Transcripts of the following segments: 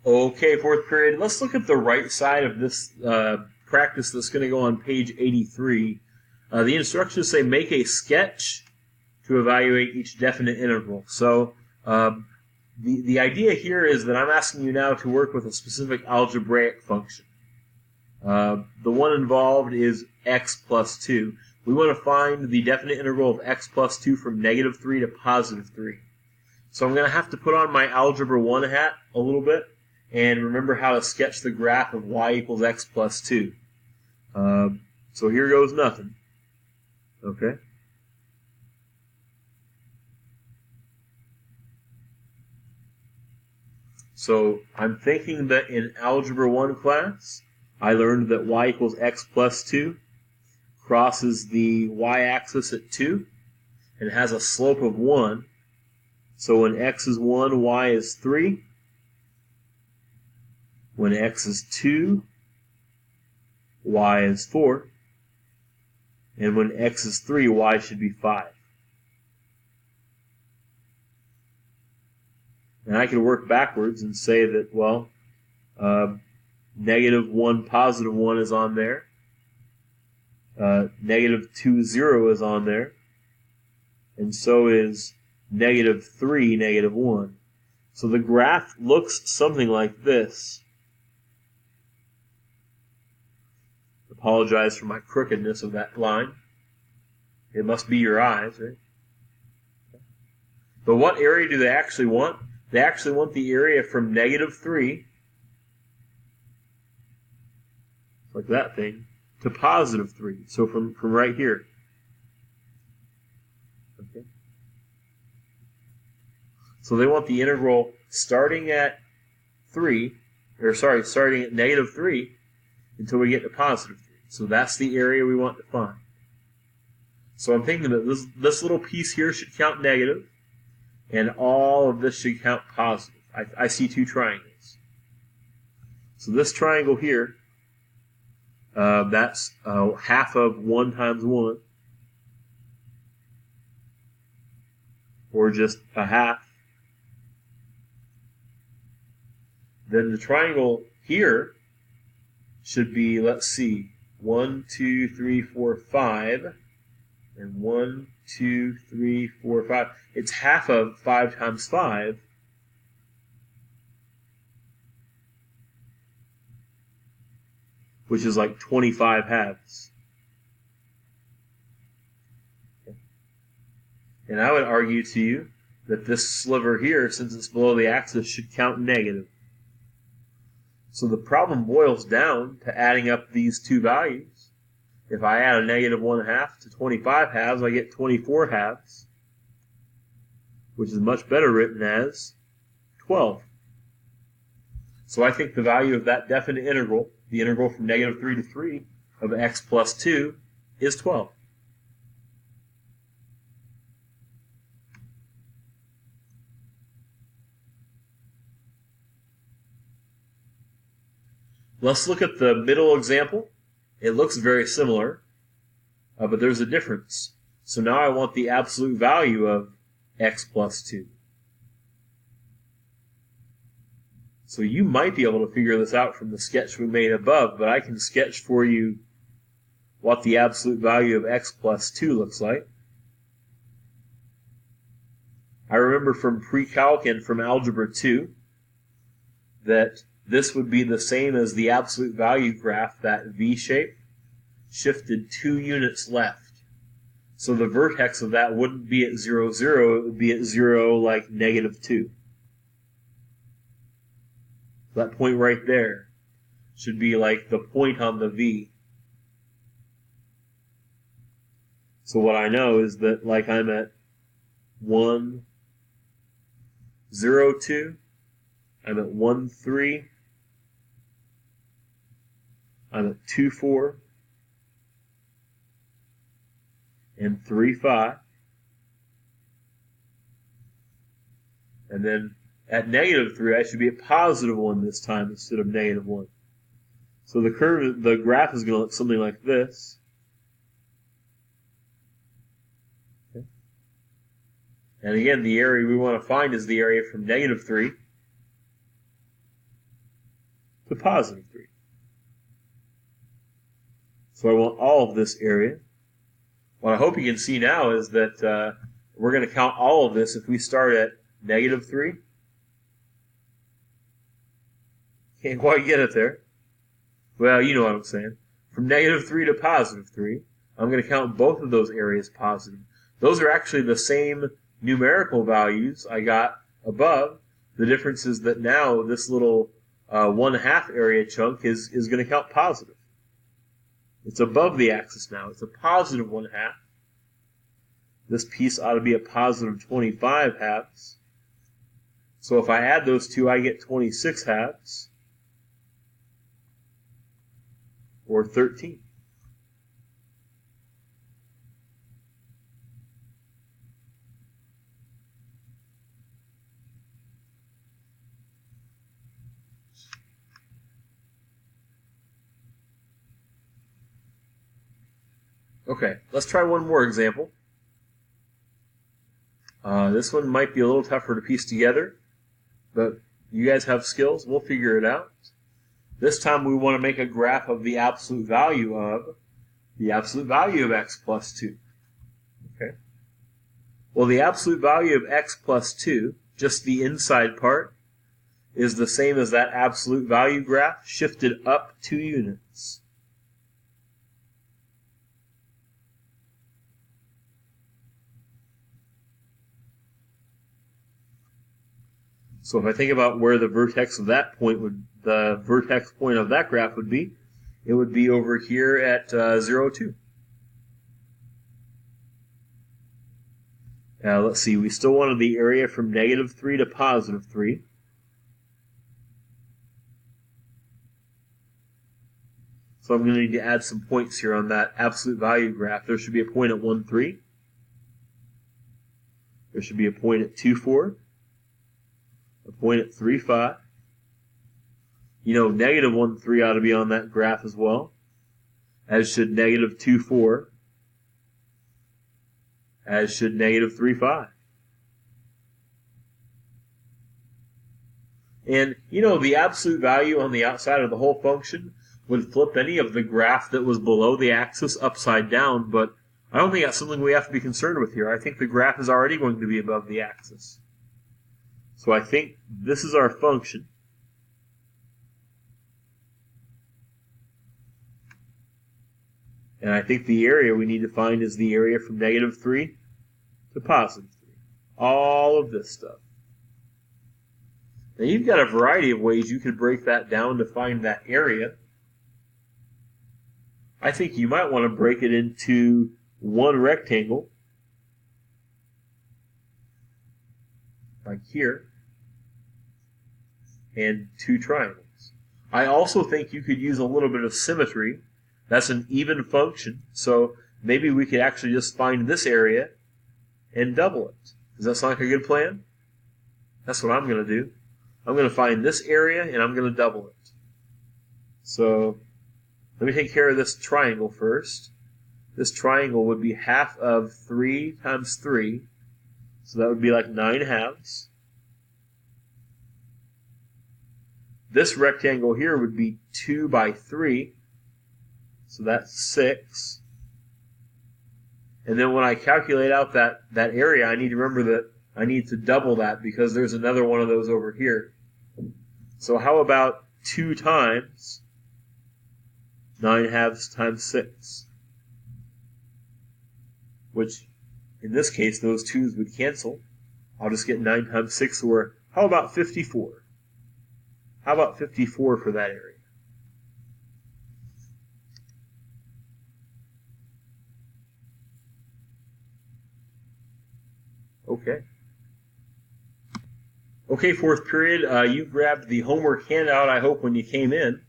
Okay, fourth period. Let's look at the right side of this practice that's going to go on page 83. The instructions say make a sketch to evaluate each definite integral. So the idea here is that I'm asking you now to work with a specific algebraic function. The one involved is x plus 2. We want to find the definite integral of x plus 2 from negative 3 to positive 3. So I'm going to have to put on my Algebra 1 hat a little bit and remember how to sketch the graph of y equals x plus 2. So here goes nothing. Okay. So I'm thinking that in Algebra 1 class, I learned that y equals x plus 2 crosses the y-axis at 2 and has a slope of 1. So when x is 1, y is 3. When x is 2, y is 4. And when x is 3, y should be 5. And I can work backwards and say that, well, negative 1, positive 1 is on there. Negative 2, 0 is on there. And so is negative 3, negative 1. So the graph looks something like this. Apologize for my crookedness of that line. It must be your eyes, right? But what area do they actually want? They actually want the area from negative 3, like that thing, to positive 3. So from right here. Okay. So they want the integral starting at 3, starting at negative 3 until we get to positive 3. So that's the area we want to find. So I'm thinking that this little piece here should count negative, and all of this should count positive. I see two triangles. So this triangle here, that's half of 1 times 1, or just a half. Then the triangle here should be, let's see, 1, 2, 3, 4, 5, and 1, 2, 3, 4, 5. It's half of 5 times 5, which is like 25 halves. Okay. And I would argue to you that this sliver here, since it's below the axis, should count negative. So the problem boils down to adding up these two values. If I add a negative 1/2 to 25 halves, I get 24 halves, which is much better written as 12. So I think the value of that definite integral, the integral from negative 3 to 3 of x plus 2, is 12. Let's look at the middle example. It looks very similar, but there's a difference. So now I want the absolute value of x plus 2. So you might be able to figure this out from the sketch we made above, but I can sketch for you what the absolute value of x plus 2 looks like. I remember from pre-calc and from Algebra 2 that this would be the same as the absolute value graph, that V shape, shifted 2 units left. So the vertex of that wouldn't be at 0, 0, it would be at 0, like negative 2. That point right there should be like the point on the V. So what I know is that, like, I'm at 1, 0, 2, I'm at 1, 3, I'm at 2, 4, and 3, 5. And then at negative 3, I should be at positive 1 this time instead of negative 1. So the graph is going to look something like this. Okay. And again, the area we want to find is the area from negative 3 to positive 3. So I want all of this area. What I hope you can see now is that we're going to count all of this if we start at negative 3. Can't quite get it there. Well, you know what I'm saying. From negative 3 to positive 3, I'm going to count both of those areas positive. Those are actually the same numerical values I got above. The difference is that now this little 1/2 area chunk is going to count positive. It's above the axis now. It's a positive 1/2. This piece ought to be a positive 25 halves. So if I add those two, I get 26 halves, or 13. Okay, let's try one more example. This one might be a little tougher to piece together, but you guys have skills. We'll figure it out. This time we want to make a graph of the absolute value of x plus 2. Okay. Well, the absolute value of x plus 2, just the inside part, is the same as that absolute value graph shifted up 2 units. So if I think about where the vertex of that point the vertex point of that graph would be, it would be over here at 0, 2. Now let's see, we still wanted the area from negative 3 to positive 3. So I'm going to need to add some points here on that absolute value graph. There should be a point at 1, 3. There should be a point at 2, 4. A point at 3, 5. You know, negative 1, 3 ought to be on that graph as well, as should negative 2, 4, as should negative 3, 5. And, you know, the absolute value on the outside of the whole function would flip any of the graph that was below the axis upside down, but I don't think that's something we have to be concerned with here. I think the graph is already going to be above the axis. So I think this is our function. And I think the area we need to find is the area from negative 3 to positive 3. All of this stuff. Now you've got a variety of ways you could break that down to find that area. I think you might want to break it into one rectangle, like here, and 2 triangles. I also think you could use a little bit of symmetry. That's an even function, so maybe we could actually just find this area and double it. Does that sound like a good plan? That's what I'm going to do. I'm going to find this area and I'm going to double it. So let me take care of this triangle first. This triangle would be half of 3 times 3, so that would be like 9 halves. This rectangle here would be 2 by 3, so that's 6. And then when I calculate out that area, I need to remember that I need to double that because there's another one of those over here. So how about 2 times 9 halves times 6? Which, in this case, those 2's would cancel. I'll just get 9 times 6, or how about 54? How about 54 for that area? Okay. Okay, 4th period, you grabbed the homework handout, I hope, when you came in.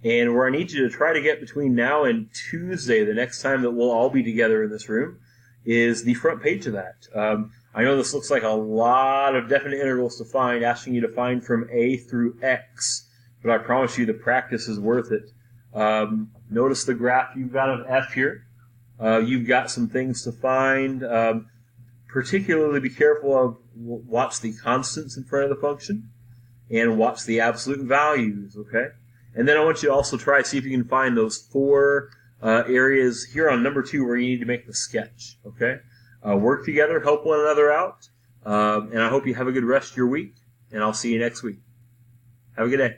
And where I need you to try to get between now and Tuesday, the next time that we'll all be together in this room, is the front page of that. I know this looks like a lot of definite integrals to find, asking you to find from A through X, but I promise you the practice is worth it. Notice the graph you've got of F here. You've got some things to find. Particularly be careful of, watch the constants in front of the function, and watch the absolute values, okay? And then I want you to also try see if you can find those 4 areas here on number 2 where you need to make the sketch. Okay? Work together, help one another out, and I hope you have a good rest of your week, and I'll see you next week. Have a good day.